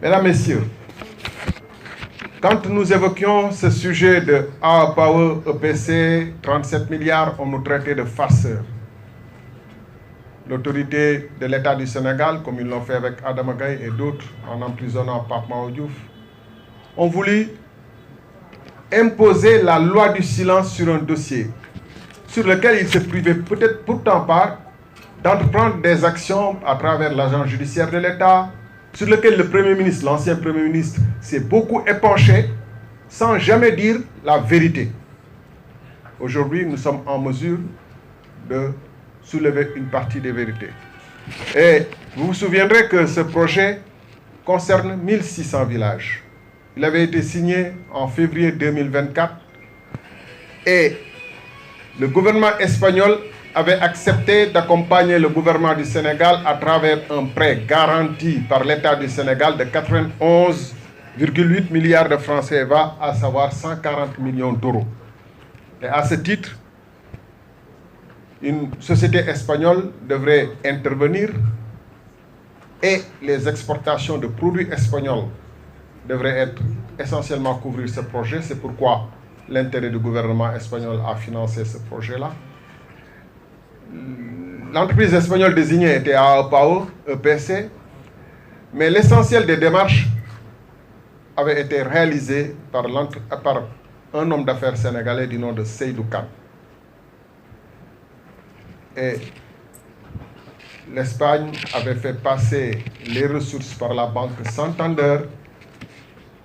Mesdames, Messieurs, quand nous évoquions ce sujet de AO Power EPC, 37 milliards, on nous traitait de farceurs. L'autorité de l'État du Sénégal, comme ils l'ont fait avec Adama Gaye et d'autres, en emprisonnant Pape Mao Diouf, ont voulu imposer la loi du silence sur un dossier sur lequel ils se privaient peut-être pourtant pas d'entreprendre des actions à travers l'agent judiciaire de l'État, sur lequel le Premier ministre, l'ancien Premier ministre, s'est beaucoup épanché sans jamais dire la vérité. Aujourd'hui, nous sommes en mesure de soulever une partie des vérités. Et vous vous souviendrez que ce projet concerne 1600 villages. Il avait été signé en février 2024 et le gouvernement espagnol avait accepté d'accompagner le gouvernement du Sénégal à travers un prêt garanti par l'État du Sénégal de 91,8 milliards de francs CFA, à savoir 140 millions d'euros. Et à ce titre, une société espagnole devrait intervenir et les exportations de produits espagnols devraient être essentiellement couvrir ce projet. C'est pourquoi l'intérêt du gouvernement espagnol a financé ce projet-là. L'entreprise espagnole désignée était AO Power EPC, mais l'essentiel des démarches avait été réalisé par un homme d'affaires sénégalais du nom de Seydou Kane. Et l'Espagne avait fait passer les ressources par la banque Santander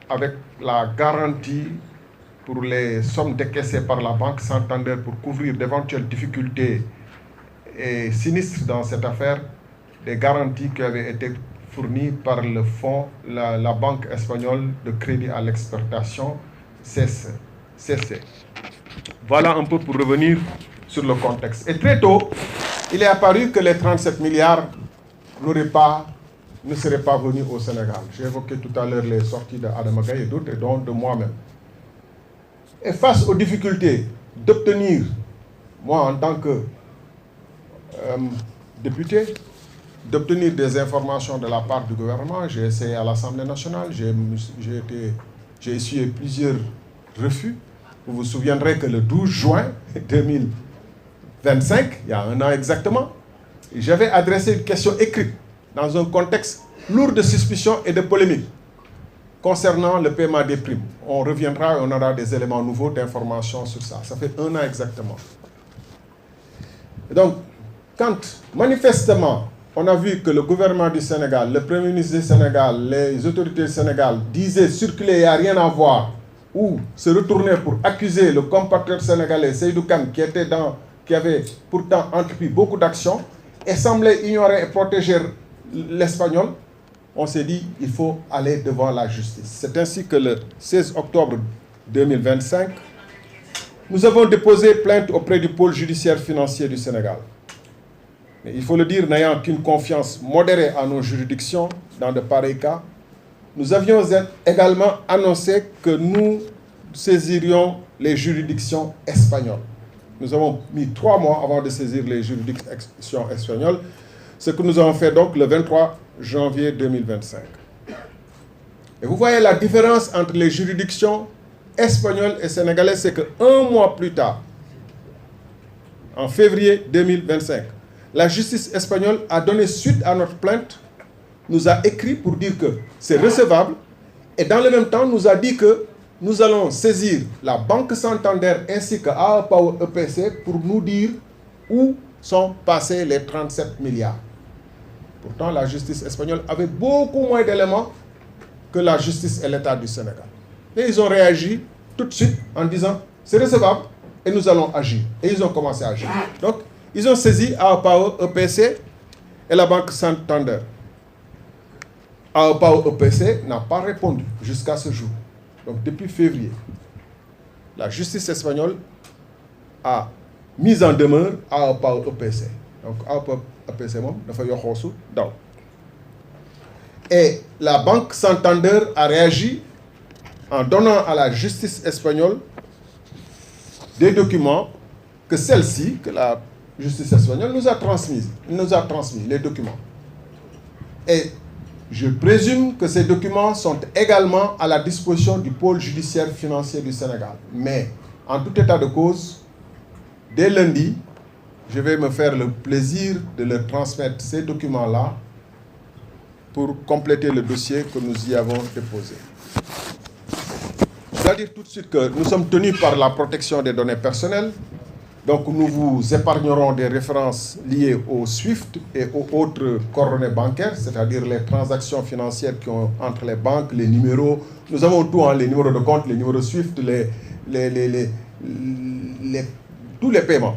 avec la garantie pour les sommes décaissées par la banque Santander pour couvrir d'éventuelles difficultés et sinistres dans cette affaire, des garanties qui avaient été fournies par le fonds, la banque espagnole de crédit à l'exportation, CC. Voilà un peu pour revenir sur le contexte. Et très tôt, il est apparu que les 37 milliards ne seraient pas venus au Sénégal. J'ai évoqué tout à l'heure les sorties d'Adama Gaye et d'autres, et dont de moi-même. Et face aux difficultés d'obtenir, moi en tant que député, d'obtenir des informations de la part du gouvernement, j'ai essayé à l'Assemblée nationale, j'ai essuyé plusieurs refus. Vous vous souviendrez que le 12 juin 2025, il y a un an exactement, j'avais adressé une question écrite dans un contexte lourd de suspicions et de polémiques concernant le paiement des primes. On reviendra et on aura des éléments nouveaux d'information sur ça. Ça fait un an exactement. Et donc, quand manifestement, on a vu que le gouvernement du Sénégal, le Premier ministre du Sénégal, les autorités du Sénégal disaient circuler, il n'y a rien à voir, ou se retourner pour accuser le compatriote sénégalais Seydou Kane, qui avait pourtant entrepris beaucoup d'actions, et semblait ignorer et protéger l'Espagnol, on s'est dit il faut aller devant la justice. C'est ainsi que le 16 octobre 2025, nous avons déposé plainte auprès du pôle judiciaire financier du Sénégal. Mais il faut le dire, n'ayant qu'une confiance modérée à nos juridictions dans de pareils cas, nous avions également annoncé que nous saisirions les juridictions espagnoles. Nous avons mis 3 mois avant de saisir les juridictions espagnoles, ce que nous avons fait donc le 23 janvier 2025. Et vous voyez la différence entre les juridictions espagnoles et sénégalaises, c'est qu'un mois plus tard, en février 2025, la justice espagnole a donné suite à notre plainte, nous a écrit pour dire que c'est recevable, et dans le même temps nous a dit que nous allons saisir la banque Santander ainsi que AO Power EPC pour nous dire où sont passés les 37 milliards. Pourtant, la justice espagnole avait beaucoup moins d'éléments que la justice et l'État du Sénégal. Et ils ont réagi tout de suite en disant c'est recevable et nous allons agir. Et ils ont commencé à agir. Donc, ils ont saisi AO Power EPC et la banque Santander. AO Power EPC n'a pas répondu jusqu'à ce jour. Donc, depuis février, la justice espagnole a mis en demeure AO Power EPC. Donc, AO Power EPC, et la banque Santander a réagi en donnant à la justice espagnole des documents que celle-ci, que la justice espagnole nous a transmis les documents. Et Je présume que ces documents sont également à la disposition du pôle judiciaire financier du Sénégal. Mais, en tout état de cause, dès lundi, je vais me faire le plaisir de leur transmettre ces documents-là pour compléter le dossier que nous y avons déposé. Je dois dire tout de suite que nous sommes tenus par la protection des données personnelles. Donc nous vous épargnerons des références liées au SWIFT et aux autres coordonnées bancaires, c'est-à-dire les transactions financières qui ont entre les banques, les numéros. Nous avons tout, hein, les numéros de compte, les numéros SWIFT, tous les paiements.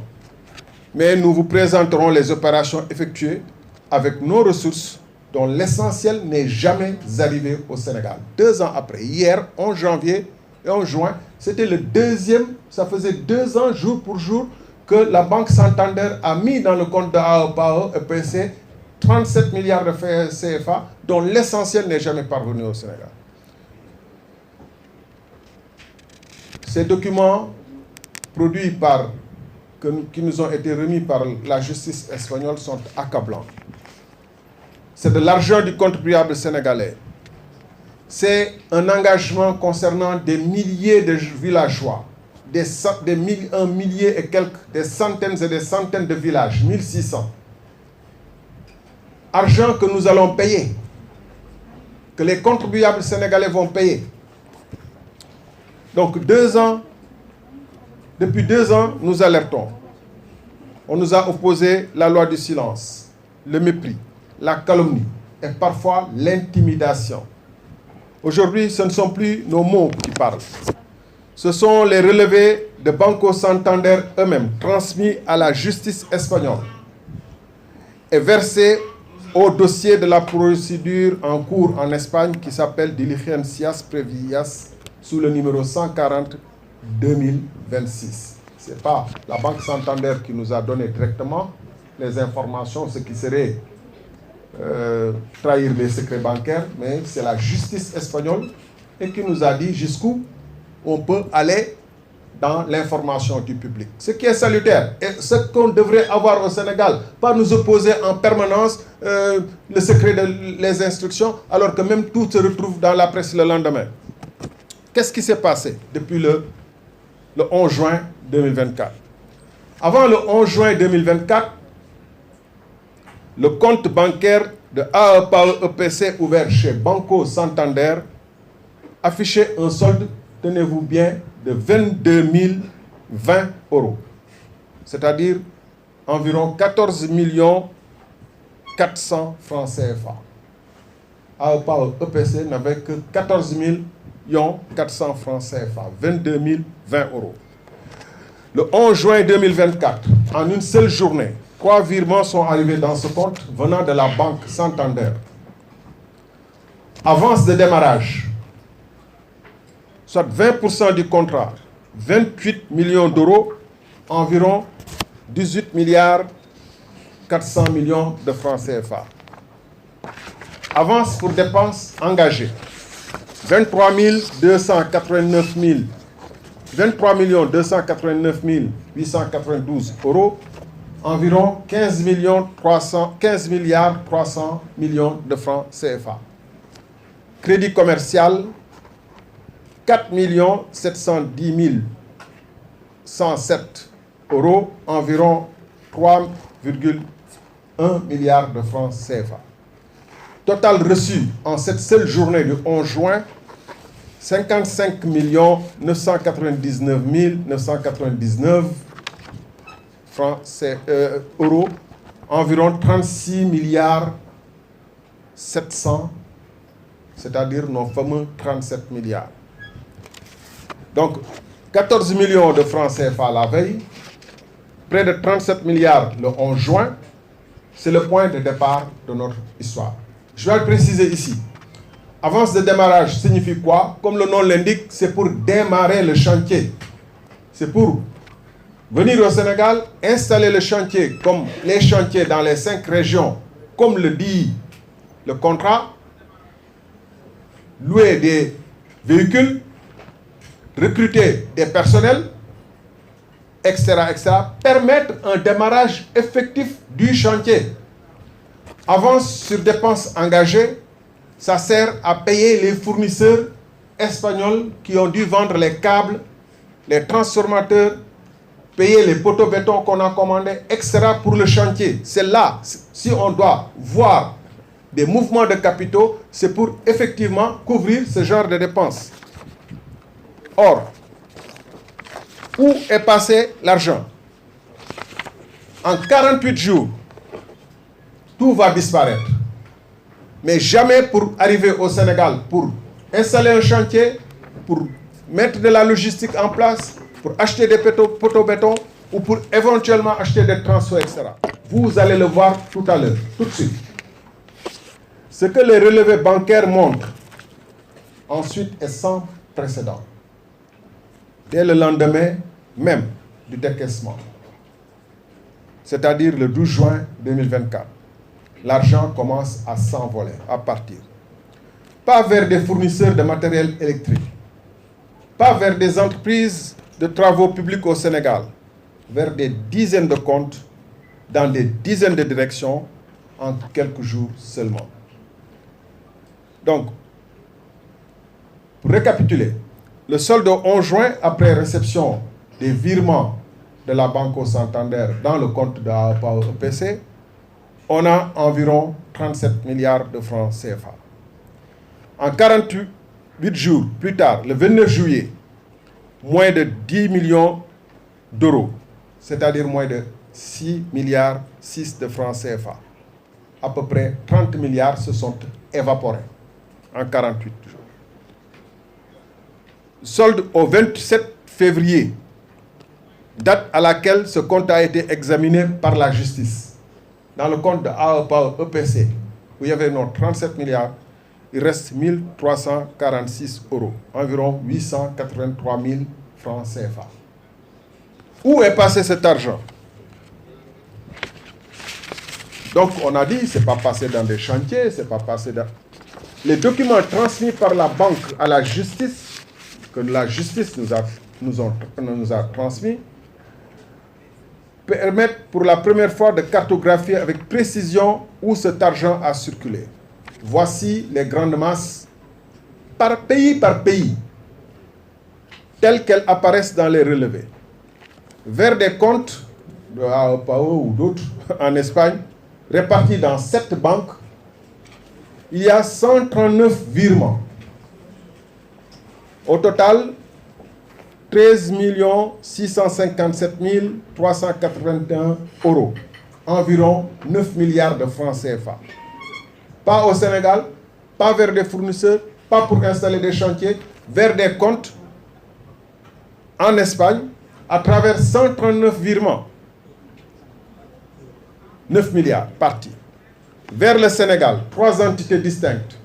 Mais nous vous présenterons les opérations effectuées avec nos ressources dont l'essentiel n'est jamais arrivé au Sénégal. 2 ans après, hier, 11 janvier et 11 juin, c'était le deuxième, ça faisait 2 ans jour pour jour que la Banque Santander a mis dans le compte de AEPAE EPC 37 milliards de CFA dont l'essentiel n'est jamais parvenu au Sénégal. Ces documents produits qui nous ont été remis par la justice espagnole sont accablants. C'est de l'argent du contribuable sénégalais. C'est un engagement concernant des milliers de villageois, un millier et quelques, des centaines et des centaines de villages, 1600. Argent que nous allons payer, que les contribuables sénégalais vont payer. Donc depuis 2 ans, nous alertons. On nous a opposé la loi du silence, le mépris, la calomnie et parfois l'intimidation. Aujourd'hui, ce ne sont plus nos mots qui parlent. Ce sont les relevés de Banco Santander eux-mêmes, transmis à la justice espagnole et versés au dossier de la procédure en cours en Espagne qui s'appelle Diligencias Previas sous le numéro 140-2026. Ce n'est pas la Banque Santander qui nous a donné directement les informations, ce qui serait trahir les secrets bancaires, mais c'est la justice espagnole et qui nous a dit jusqu'où on peut aller dans l'information du public. Ce qui est salutaire et ce qu'on devrait avoir au Sénégal, pas nous opposer en permanence le secret des instructions, alors que même tout se retrouve dans la presse le lendemain. Qu'est-ce qui s'est passé depuis le 11 juin 2024? Avant le 11 juin 2024, le compte bancaire de AEPAE EPC ouvert chez Banco Santander affichait un solde, tenez-vous bien, de 22 020 €, c'est-à-dire environ 14 400 francs CFA. AEPAE EPC n'avait que 14 400 francs CFA, 22 020 €. Le 11 juin 2024, en une seule journée, 3 virements sont arrivés dans ce compte venant de la Banque Santander. Avance de démarrage, soit 20% du contrat, 28 millions d'euros, environ 18 milliards 400 millions de francs CFA. Avance pour dépenses engagées, 23 289 892 €, environ 15 milliards 300 millions de francs CFA. Crédit commercial, 4 710 107 €, environ 3,1 milliards de francs CFA. Total reçu en cette seule journée du 11 juin, 55 999 999 euros, environ 36 milliards 700, c'est-à-dire nos fameux 37 milliards. Donc, 14 millions de francs CFA la veille, près de 37 milliards le 11 juin, c'est le point de départ de notre histoire. Je vais le préciser ici. Avance de démarrage signifie quoi? Comme le nom l'indique, c'est pour démarrer le chantier. C'est pour venir au Sénégal, installer le chantier comme les chantiers dans les 5 régions, comme le dit le contrat, louer des véhicules, recruter des personnels, etc., etc., permettre un démarrage effectif du chantier. Avance sur dépenses engagées, ça sert à payer les fournisseurs espagnols qui ont dû vendre les câbles, les transformateurs, payer les poteaux béton qu'on a commandés, etc. pour le chantier. C'est là, si on doit voir des mouvements de capitaux, c'est pour effectivement couvrir ce genre de dépenses. Or, où est passé l'argent? En 48 jours, tout va disparaître. Mais jamais pour arriver au Sénégal, pour installer un chantier, pour mettre de la logistique en place, pour acheter des poteaux béton ou pour éventuellement acheter des transferts, etc. Vous allez le voir tout à l'heure, tout de suite. Ce que les relevés bancaires montrent, ensuite, est sans précédent. Dès le lendemain même du décaissement, c'est-à-dire le 12 juin 2024, l'argent commence à s'envoler, à partir. Pas vers des fournisseurs de matériel électrique, pas vers des entreprises de travaux publics au Sénégal, vers des dizaines de comptes, dans des dizaines de directions, en quelques jours seulement. Donc, pour récapituler, le solde au 11 juin, après réception des virements de la Banco Santander dans le compte de AEPAO EPC, on a environ 37 milliards de francs CFA. En 48 jours plus tard, le 29 juillet, moins de 10 millions d'euros, c'est-à-dire moins de 6 milliards 6 de francs CFA. À peu près 30 milliards se sont évaporés en 48 jours. Solde au 27 février, date à laquelle ce compte a été examiné par la justice. Dans le compte de AEPAO EPC, où il y avait nos 37 milliards, il reste 1346 euros, environ 883 000 francs CFA. Où est passé cet argent? Donc on a dit, ce n'est pas passé dans des chantiers, c'est pas passé dans... Les documents transmis par la banque à la justice, que la justice nous a transmis, permettent pour la première fois de cartographier avec précision où cet argent a circulé. Voici les grandes masses par pays, telles qu'elles apparaissent dans les relevés. Vers des comptes de AEPAO ou d'autres en Espagne, répartis dans 7 banques, il y a 139 virements. Au total, 13 657 381 euros, environ 9 milliards de francs CFA. Pas au Sénégal, pas vers des fournisseurs, pas pour installer des chantiers, vers des comptes en Espagne, à travers 139 virements. 9 milliards partis. Vers le Sénégal, 3 entités distinctes.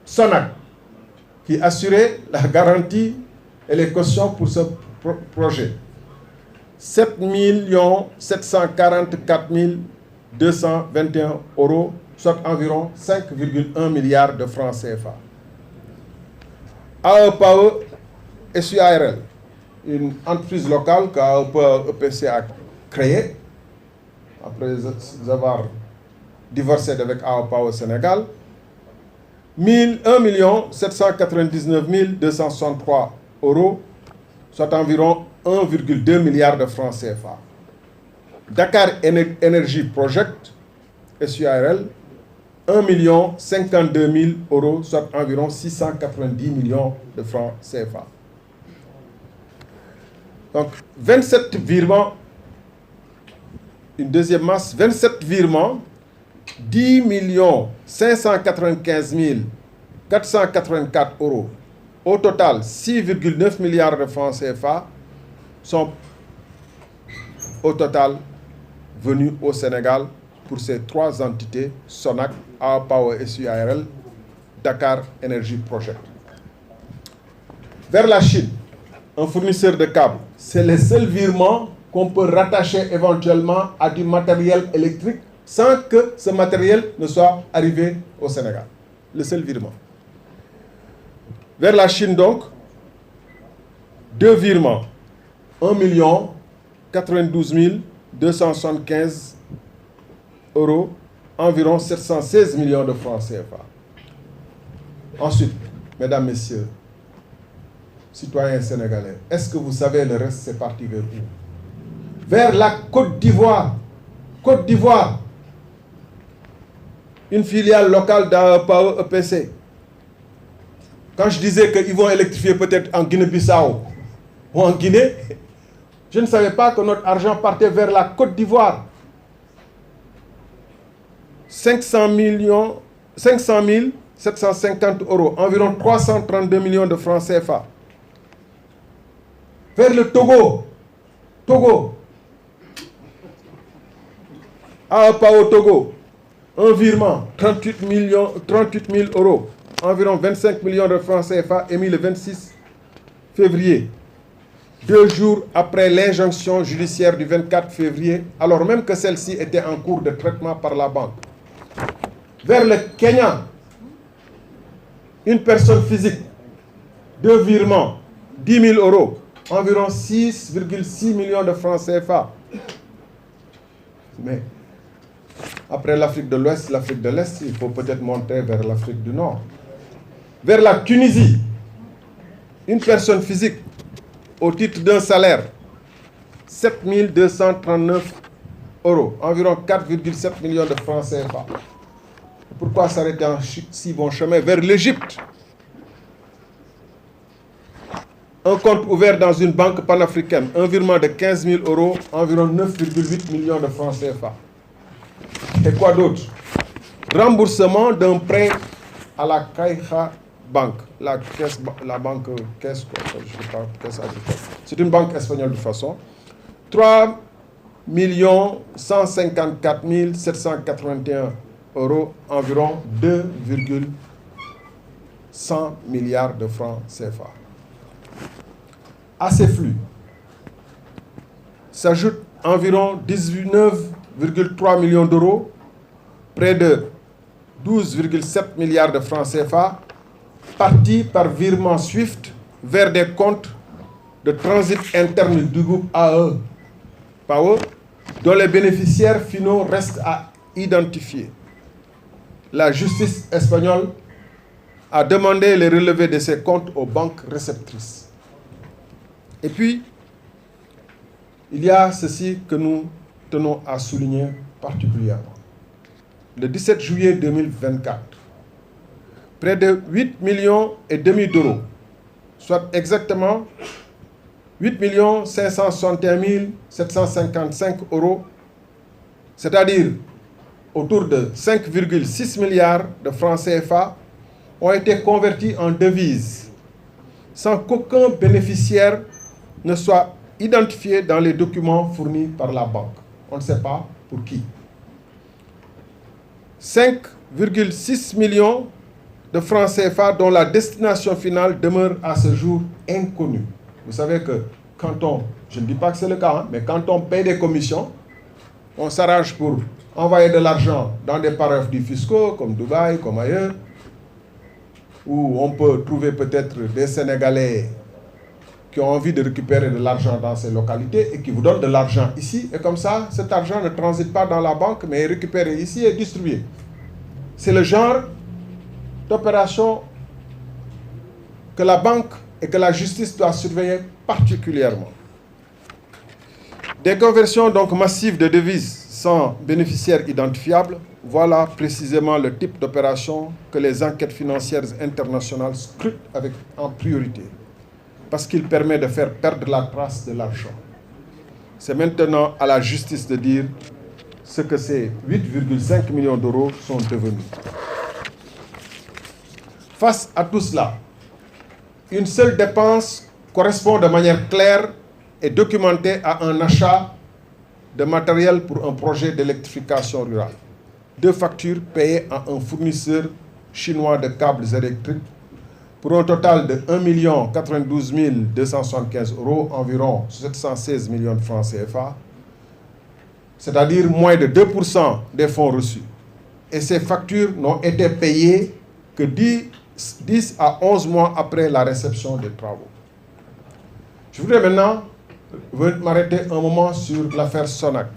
Sonac, qui assurait la garantie et les cautions pour ce projet. 7 744 221 euros, soit environ 5,1 milliards de francs CFA. AEPAO SUARL, une entreprise locale qu'AEPAO EPC a créée, après avoir divorcé avec AEPAO au Sénégal, 1 799 263 euros, soit environ 1,2 milliard de francs CFA. Dakar Energy Project, SUARL, 1 052 000 euros, soit environ 690 millions de francs CFA. Donc, 27 virements, une deuxième masse, 27 virements, 10 595 484 euros. Au total, 6,9 milliards de francs CFA sont au total venus au Sénégal pour ces 3 entités, Sonac, AEPAO SUARL, Dakar Energy Project. Vers la Chine, un fournisseur de câbles, c'est le seul virement qu'on peut rattacher éventuellement à du matériel électrique sans que ce matériel ne soit arrivé au Sénégal. Le seul virement. Vers la Chine donc, 2 virements. 1 92 275 euros, environ 716 millions de francs CFA. Ensuite, mesdames, messieurs, citoyens sénégalais, est-ce que vous savez le reste, c'est parti vers où? Vers la Côte d'Ivoire. Côte d'Ivoire. Une filiale locale d'AEPAO EPC. Quand je disais qu'ils vont électrifier peut-être en Guinée-Bissau ou en Guinée, je ne savais pas que notre argent partait vers la Côte d'Ivoire. 500 750 euros, environ 332 millions de francs CFA. Vers le Togo. Togo. AEPAO Togo. Un virement, 38 000 euros, environ 25 millions de francs CFA, émis le 26 février, 2 jours après l'injonction judiciaire du 24 février, alors même que celle-ci était en cours de traitement par la banque. Vers le Kenya, une personne physique, 2 virements, 10 000 euros, environ 6,6 millions de francs CFA. Mais après l'Afrique de l'Ouest, l'Afrique de l'Est, il faut peut-être monter vers l'Afrique du Nord. Vers la Tunisie, une personne physique, au titre d'un salaire, 7 239 euros, environ 4,7 millions de francs CFA. Pourquoi s'arrêter en si bon chemin? Vers l'Égypte. Un compte ouvert dans une banque panafricaine, un virement de 15 000 euros, environ 9,8 millions de francs CFA. Et quoi d'autre? Remboursement d'un prêt à la Caixa Bank, la banque caisse, je sais pas, caisse agricole. C'est une banque espagnole de toute façon. 3 154 781 euros, environ 2,100 milliards de francs CFA. À ces flux s'ajoutent environ 19,3 millions d'euros, près de 12,7 milliards de francs CFA, partis par virement SWIFT vers des comptes de transit interne du groupe AEPAO, dont les bénéficiaires finaux restent à identifier. La justice espagnole a demandé les relevés de ces comptes aux banques réceptrices. Et puis, il y a ceci que nous tenons à souligner particulièrement. Le 17 juillet 2024, près de 8,5 millions d'euros, soit exactement 8 561 755 euros, c'est-à-dire autour de 5,6 milliards de francs CFA, ont été convertis en devises, sans qu'aucun bénéficiaire ne soit identifié dans les documents fournis par la banque. On ne sait pas pour qui. 5,6 millions de francs CFA dont la destination finale demeure à ce jour inconnue. Vous savez que quand je ne dis pas que c'est le cas, mais quand on paye des commissions, on s'arrange pour envoyer de l'argent dans des paradis fiscaux comme Dubaï, comme ailleurs, où on peut trouver peut-être des Sénégalais qui ont envie de récupérer de l'argent dans ces localités et qui vous donnent de l'argent ici. Et comme ça, cet argent ne transite pas dans la banque, mais est récupéré ici et distribué. C'est le genre d'opération que la banque et que la justice doivent surveiller particulièrement. Des conversions donc massives de devises sans bénéficiaires identifiables, voilà précisément le type d'opération que les enquêtes financières internationales scrutent en priorité, parce qu'il permet de faire perdre la trace de l'argent. C'est maintenant à la justice de dire ce que ces 8,5 millions d'euros sont devenus. Face à tout cela, une seule dépense correspond de manière claire et documentée à un achat de matériel pour un projet d'électrification rurale. 2 factures payées à un fournisseur chinois de câbles électriques pour un total de 1 092 275 euros, environ 716 millions de francs CFA, c'est-à-dire moins de 2% des fonds reçus. Et ces factures n'ont été payées que 10 à 11 mois après la réception des travaux. Je voudrais maintenant m'arrêter un moment sur l'affaire Sonac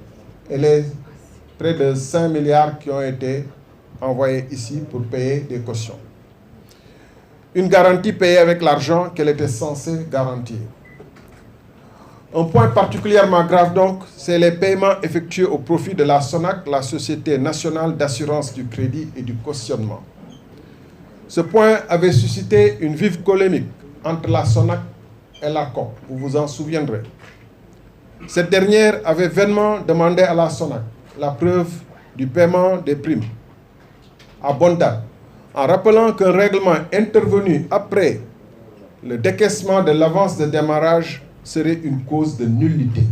et les près de 5 milliards qui ont été envoyés ici pour payer des cautions. une garantie payée avec l'argent qu'elle était censée garantir. Un point particulièrement grave donc, c'est les paiements effectués au profit de la SONAC, la Société nationale d'assurance du crédit et du cautionnement. Ce point avait suscité une vive polémique entre la SONAC et l'ARCOP, vous vous en souviendrez. Cette dernière avait vainement demandé à la SONAC la preuve du paiement des primes à bonne date, en rappelant qu'un règlement intervenu après le décaissement de l'avance de démarrage serait une cause de nullité.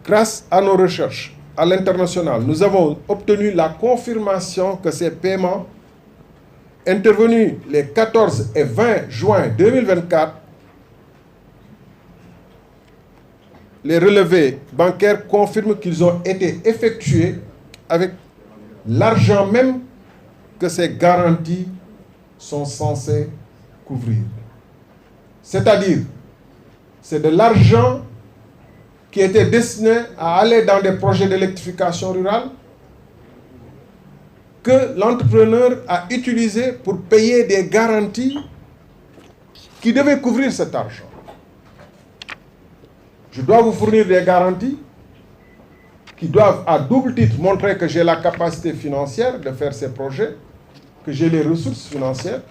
Grâce à nos recherches à l'international, nous avons obtenu la confirmation que ces paiements intervenus les 14 et 20 juin 2024, les relevés bancaires confirment qu'ils ont été effectués avec l'argent même que ces garanties sont censées couvrir. C'est-à-dire, c'est de l'argent qui était destiné à aller dans des projets d'électrification rurale que l'entrepreneur a utilisé pour payer des garanties qui devaient couvrir cet argent. Je dois vous fournir des garanties qui doivent à double titre montrer que j'ai la capacité financière de faire ces projets, que j'ai les ressources financières,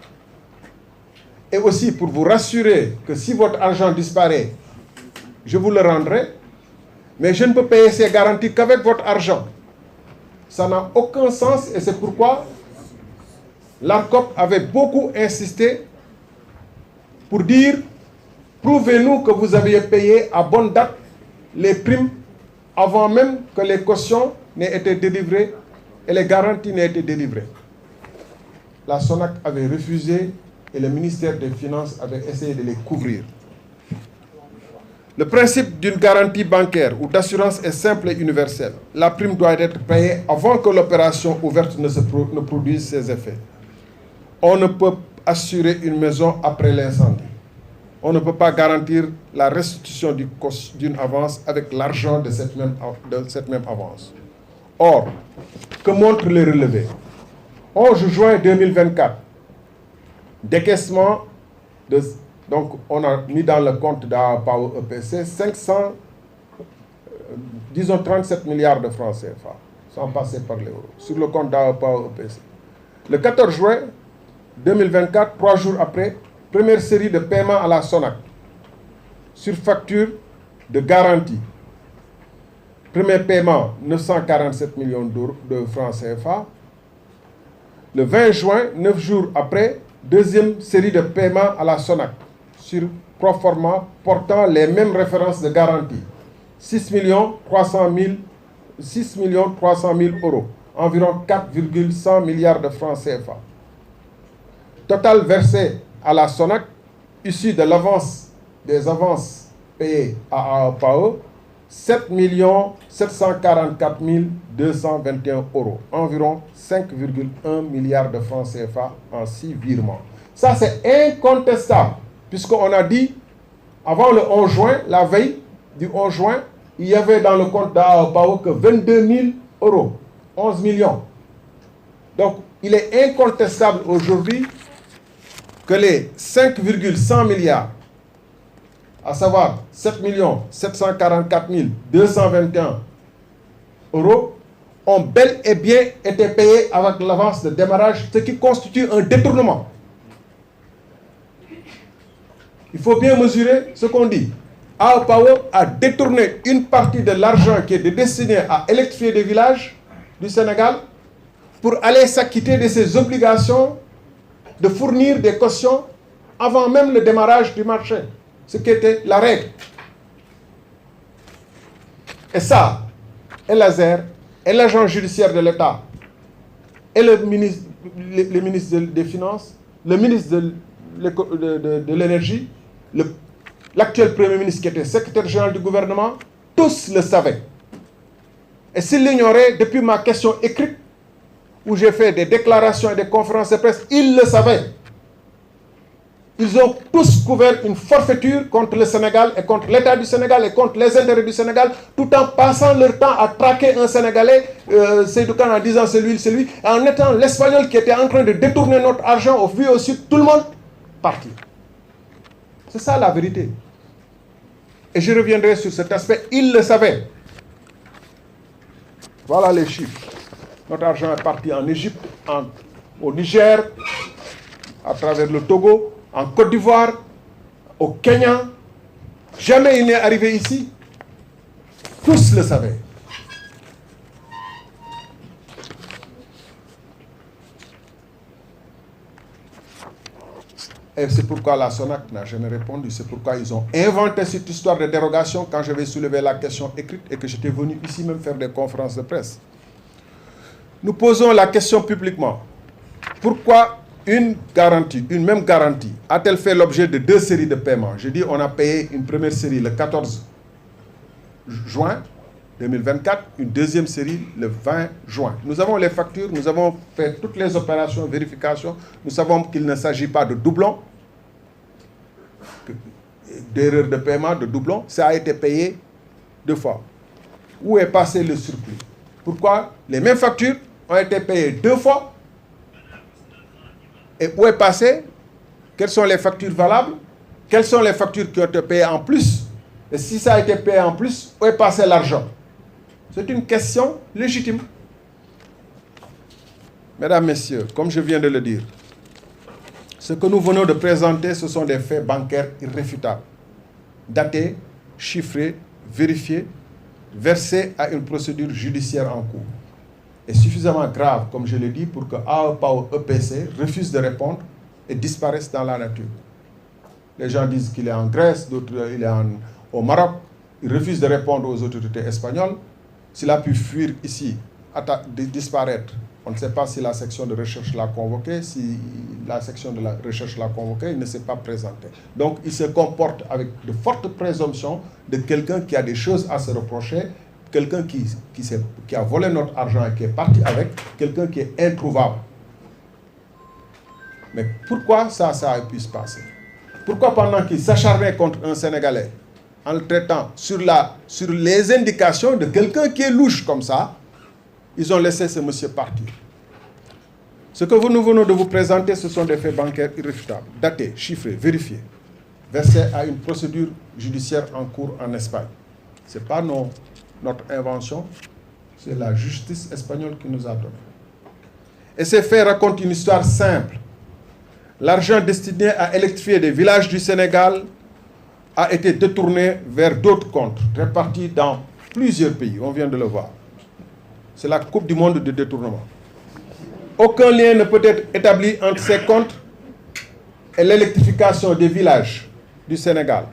et aussi pour vous rassurer que si votre argent disparaît, je vous le rendrai, mais je ne peux payer ces garanties qu'avec votre argent. Ça n'a aucun sens et c'est pourquoi l'ARCOP avait beaucoup insisté pour dire « Prouvez-nous que vous aviez payé à bonne date les primes avant même que les cautions n'aient été délivrées et les garanties n'aient été délivrées. » La SONAC avait refusé et le ministère des Finances avait essayé de les couvrir. Le principe d'une garantie bancaire ou d'assurance est simple et universel. La prime doit être payée avant que l'opération ouverte ne produise ses effets. On ne peut assurer une maison après l'incendie. On ne peut pas garantir la restitution d'une avance avec l'argent de cette même avance. Or, que montrent les relevés? 11 juin 2024, décaissement de... Donc, on a mis dans le compte d'APAO EPC 37 milliards de francs CFA, sans passer par l'euro, sur le compte d'APAO EPC. Le 14 juin 2024, 3 jours après, première série de paiements à la SONAC, sur facture de garantie. Premier paiement, 947 millions de francs CFA. Le 20 juin, 9 jours après, deuxième série de paiements à la SONAC, sur proforma portant les mêmes références de garantie. 6 300 000 euros, environ 4,100 milliards de francs CFA. Total versé à la SONAC, issu de l'avance des avances payées à APAO, 7 744 221 euros, environ 5,1 milliards de francs CFA en 6 virements. Ça, c'est incontestable, puisqu'on a dit, avant le 11 juin, la veille du 11 juin, il y avait dans le compte d'APAO que 22 000 euros, 11 millions. Donc, il est incontestable aujourd'hui que les 5,100 milliards, à savoir 7 744 221 euros, ont bel et bien été payés avec l'avance de démarrage, ce qui constitue un détournement. Il faut bien mesurer ce qu'on dit. APAO a détourné une partie de l'argent qui est destiné à électrifier des villages du Sénégal pour aller s'acquitter de ses obligations de fournir des cautions avant même le démarrage du marché, ce qui était la règle. Et ça, et l'ASER, et l'agent judiciaire de l'État, et le ministre des Finances, le ministre de l'Énergie, l'actuel Premier ministre qui était secrétaire général du gouvernement, tous le savaient. Et s'ils l'ignoraient, depuis ma question écrite, où j'ai fait des déclarations et des conférences de presse, ils le savaient. Ils ont tous couvert une forfaiture contre le Sénégal et contre l'État du Sénégal et contre les intérêts du Sénégal, tout en passant leur temps à traquer un Sénégalais, Seydou Kane, en disant c'est lui, et en étant l'Espagnol qui était en train de détourner notre argent au vu au sud, tout le monde partit. C'est ça la vérité. Et je reviendrai sur cet aspect, ils le savaient. Voilà les chiffres. Notre argent est parti en Égypte, au Niger, à travers le Togo, en Côte d'Ivoire, au Kenya. Jamais il n'est arrivé ici. Tous le savaient. Et c'est pourquoi la SONAC n'a jamais répondu. C'est pourquoi ils ont inventé cette histoire de dérogation quand j'avais soulevé la question écrite et que j'étais venu ici même faire des conférences de presse. Nous posons la question publiquement. Pourquoi une même garantie, a-t-elle fait l'objet de 2 séries de paiements? Je dis on a payé une première série le 14 juin 2024, une deuxième série le 20 juin. Nous avons les factures, nous avons fait toutes les opérations, vérifications. Nous savons qu'il ne s'agit pas de doublons, d'erreurs de paiement, de doublons. Ça a été payé 2 fois. Où est passé le surplus? Pourquoi les mêmes factures ont été payées 2 fois? Et où est passé? Quelles sont les factures valables? Quelles sont les factures qui ont été payées en plus? Et si ça a été payé en plus, où est passé l'argent? C'est une question légitime. Mesdames, Messieurs, comme je viens de le dire, ce que nous venons de présenter, ce sont des faits bancaires irréfutables, datés, chiffrés, vérifiés, versés à une procédure judiciaire en cours. Et suffisamment grave, comme je l'ai dit, pour que AEPAO EPC refuse de répondre et disparaisse dans la nature. Les gens disent qu'il est en Grèce, d'autres il est au Maroc. Il refuse de répondre aux autorités espagnoles. S'il a pu fuir ici, disparaître, on ne sait pas si la section de recherche l'a convoqué. Si la section de la recherche l'a convoqué, il ne s'est pas présenté. Donc il se comporte avec de fortes présomptions de quelqu'un qui a des choses à se reprocher, quelqu'un qui a volé notre argent et qui est parti avec, quelqu'un qui est introuvable. Mais pourquoi ça a pu se passer? Pourquoi pendant qu'il s'acharnait contre un Sénégalais, en le traitant sur les indications de quelqu'un qui est louche comme ça, ils ont laissé ce monsieur partir? Ce que nous venons de vous présenter, ce sont des faits bancaires irréfutables, datés, chiffrés, vérifiés, versés à une procédure judiciaire en cours en Espagne. Ce n'est pas notre invention, c'est la justice espagnole qui nous a donné. Et ces faits racontent une histoire simple. L'argent destiné à électrifier des villages du Sénégal a été détourné vers d'autres comptes, répartis dans plusieurs pays, on vient de le voir. C'est la Coupe du monde de détournement. Aucun lien ne peut être établi entre ces comptes et l'électrification des villages du Sénégal,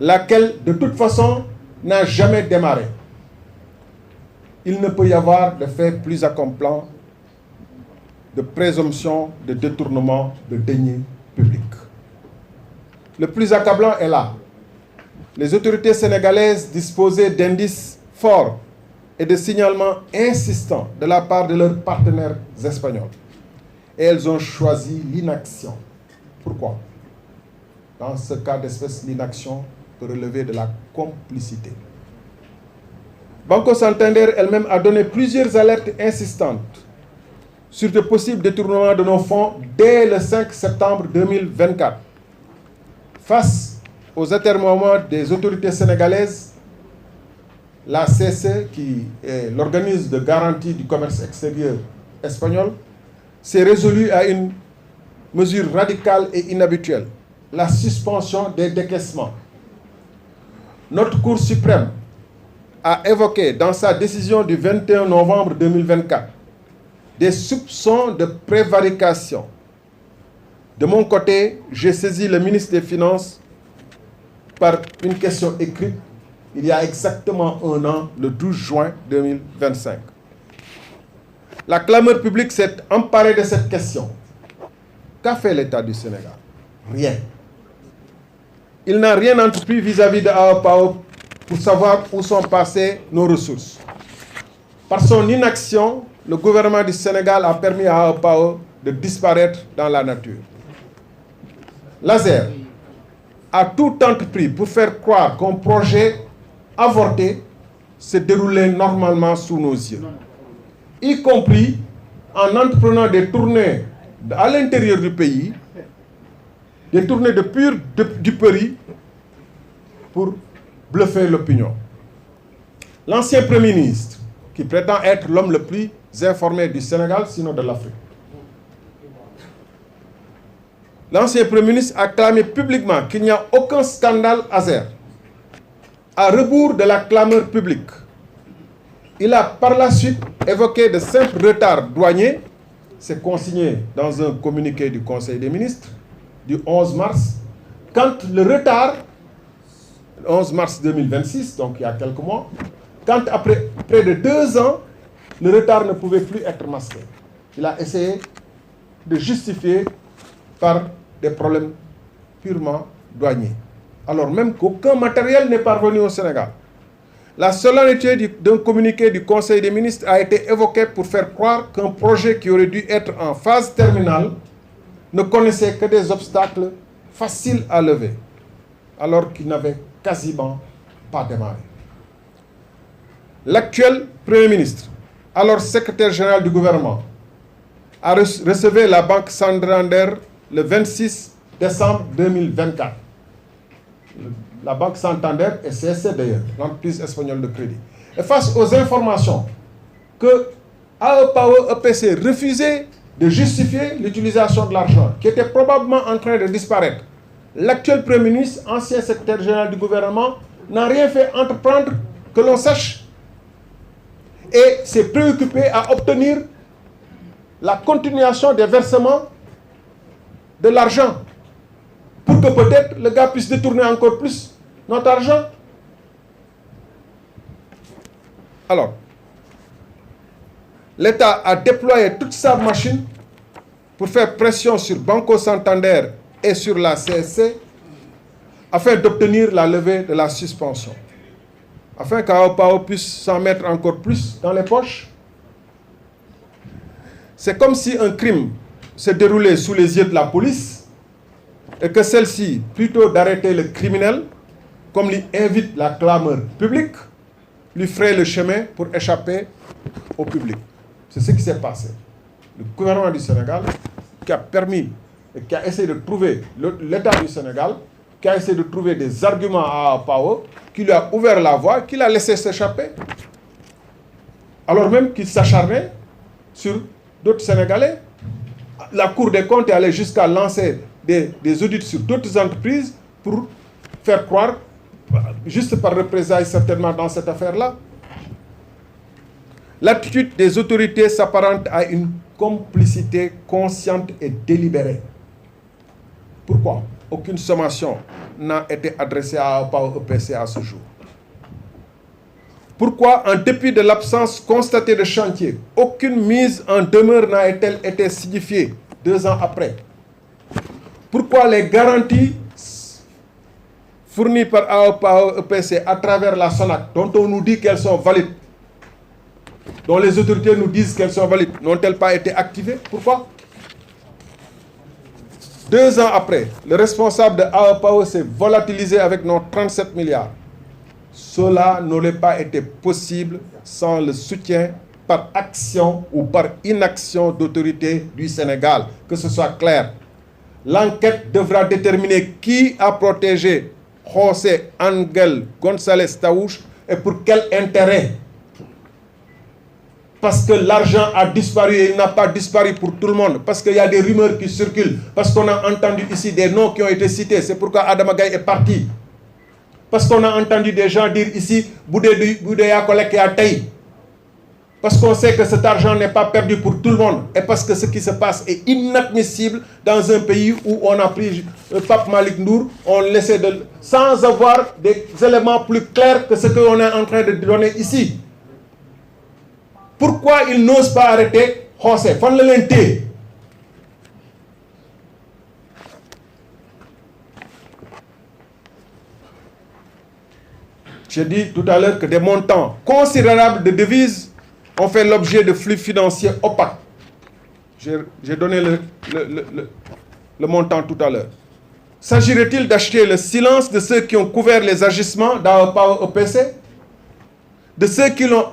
laquelle, de toute façon, n'a jamais démarré. Il ne peut y avoir de fait plus accomplant de présomption de détournement de deniers publics. Le plus accablant est là. Les autorités sénégalaises disposaient d'indices forts et de signalements insistants de la part de leurs partenaires espagnols. Et elles ont choisi l'inaction. Pourquoi? Dans ce cas d'espèce, l'inaction peut relever de la complicité. Banco Santander elle-même a donné plusieurs alertes insistantes sur de possibles détournements de nos fonds dès le 5 septembre 2024. Face aux atermoiements des autorités sénégalaises, la CC, qui est l'organisme de garantie du commerce extérieur espagnol, s'est résolue à une mesure radicale et inhabituelle, la suspension des décaissements. Notre Cour suprême a évoqué dans sa décision du 21 novembre 2024 des soupçons de prévarication. De mon côté, j'ai saisi le ministre des Finances par une question écrite il y a exactement 1 an, le 12 juin 2025. La clameur publique s'est emparée de cette question. Qu'a fait l'État du Sénégal? Rien. Il n'a rien entrepris vis-à-vis de AEPAO pour savoir où sont passées nos ressources. Par son inaction, le gouvernement du Sénégal a permis à AEPAO de disparaître dans la nature. l'ASER a tout entrepris pour faire croire qu'un projet avorté se déroulait normalement sous nos yeux, y compris en entreprenant des tournées à l'intérieur du pays, des tournées de pur duperie pour bluffer l'opinion. L'ancien Premier ministre, qui prétend être l'homme le plus informé du Sénégal, sinon de l'Afrique, l'ancien Premier ministre a clamé publiquement qu'il n'y a aucun scandale ASER, à rebours de la clameur publique. Il a par la suite évoqué de simples retards douaniers, c'est consigné dans un communiqué du Conseil des ministres du 11 mars, quand le retard, le 11 mars 2026, donc il y a quelques mois, quand après près de 2 ans, le retard ne pouvait plus être masqué. Il a essayé de justifier par des problèmes purement douaniers, alors même qu'aucun matériel n'est parvenu au Sénégal. La solennité d'un communiqué du Conseil des ministres a été évoquée pour faire croire qu'un projet qui aurait dû être en phase terminale ne connaissait que des obstacles faciles à lever, alors qu'il n'avait quasiment pas démarré. L'actuel Premier ministre, alors secrétaire général du gouvernement, a recevé la Banque Santander le 26 décembre 2024. La Banque Santander et CSC d'ailleurs, l'entreprise espagnole de crédit. Et face aux informations que AEPAO EPC refusait de justifier l'utilisation de l'argent, qui était probablement en train de disparaître, l'actuel Premier ministre, ancien secrétaire général du gouvernement, n'a rien fait entreprendre que l'on sache et s'est préoccupé à obtenir la continuation des versements de l'argent pour que peut-être le gars puisse détourner encore plus notre argent. Alors, l'État a déployé toute sa machine pour faire pression sur Banco Santander et sur la CSC afin d'obtenir la levée de la suspension, afin qu'AEPAO puisse s'en mettre encore plus dans les poches. C'est comme si un crime se déroulait sous les yeux de la police et que celle-ci, plutôt d'arrêter le criminel, comme lui invite la clameur publique, lui ferait le chemin pour échapper au public. C'est ce qui s'est passé. Le gouvernement du Sénégal, qui a permis et qui a essayé de trouver, l'État du Sénégal, qui a essayé de trouver des arguments à AEPAO, qui lui a ouvert la voie, qui l'a laissé s'échapper, alors même qu'il s'acharnait sur d'autres Sénégalais. La Cour des comptes est allée jusqu'à lancer des audits sur d'autres entreprises pour faire croire, juste par représailles certainement dans cette affaire-là. L'attitude des autorités s'apparente à une complicité consciente et délibérée. Pourquoi aucune sommation n'a été adressée à AEPAO EPC à ce jour? Pourquoi, en dépit de l'absence constatée de chantier, aucune mise en demeure n'a-t-elle été signifiée 2 ans après? Pourquoi les garanties fournies par AEPAO EPC à travers la SONAC, dont on nous dit qu'elles sont valides, dont les autorités nous disent qu'elles sont valides, n'ont-elles pas été activées? Pourquoi? 2 ans après, le responsable de AEPAO s'est volatilisé avec nos 37 milliards. Cela n'aurait pas été possible sans le soutien par action ou par inaction d'autorités du Sénégal. Que ce soit clair. L'enquête devra déterminer qui a protégé José Ángel González Taúch et pour quel intérêt. Parce que l'argent a disparu et il n'a pas disparu pour tout le monde. Parce qu'il y a des rumeurs qui circulent. Parce qu'on a entendu ici des noms qui ont été cités. C'est pourquoi Adama Gaye est parti. Parce qu'on a entendu des gens dire ici Boudéa Kolek et Ataï. Parce qu'on sait que cet argent n'est pas perdu pour tout le monde. Et parce que ce qui se passe est inadmissible dans un pays où on a pris le pape Malick Ndour, on laissait sans avoir des éléments plus clairs que ce qu'on est en train de donner ici. Pourquoi ils n'osent pas arrêter José? Fan la leen téye. J'ai dit tout à l'heure que des montants considérables de devises ont fait l'objet de flux financiers opaques. J'ai donné le montant tout à l'heure. S'agirait-il d'acheter le silence de ceux qui ont couvert les agissements d'AOPA EPC, de ceux qui l'ont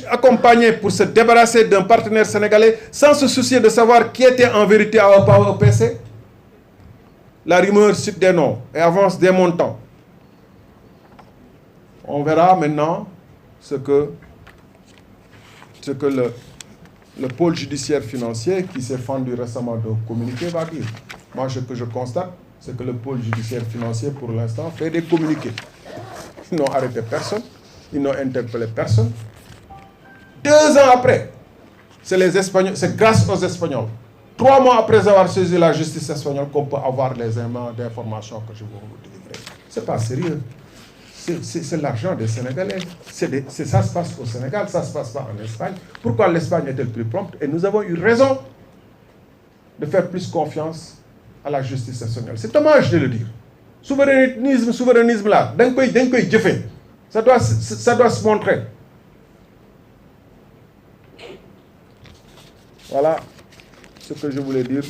accompagné pour se débarrasser d'un partenaire sénégalais sans se soucier de savoir qui était en vérité AOPA EPC? La rumeur cite des noms et avance des montants. On verra maintenant ce que le pôle judiciaire financier qui s'est fendu récemment de communiquer va dire. Moi, ce que je constate, c'est que le pôle judiciaire financier, pour l'instant, fait des communiqués. Ils n'ont arrêté personne, ils n'ont interpellé personne. 2 ans après, c'est grâce aux Espagnols. 3 mois après avoir saisi la justice espagnole qu'on peut avoir les éléments d'information que je vais vous délivrer. Ce n'est pas sérieux. C'est l'argent des Sénégalais. Ça se passe au Sénégal, ça ne se passe pas en Espagne. Pourquoi l'Espagne est-elle plus prompte? Et nous avons eu raison de faire plus confiance à la justice espagnole. C'est dommage de le dire. Souverainisme là, ça doit se montrer. Voilà ce que je voulais dire.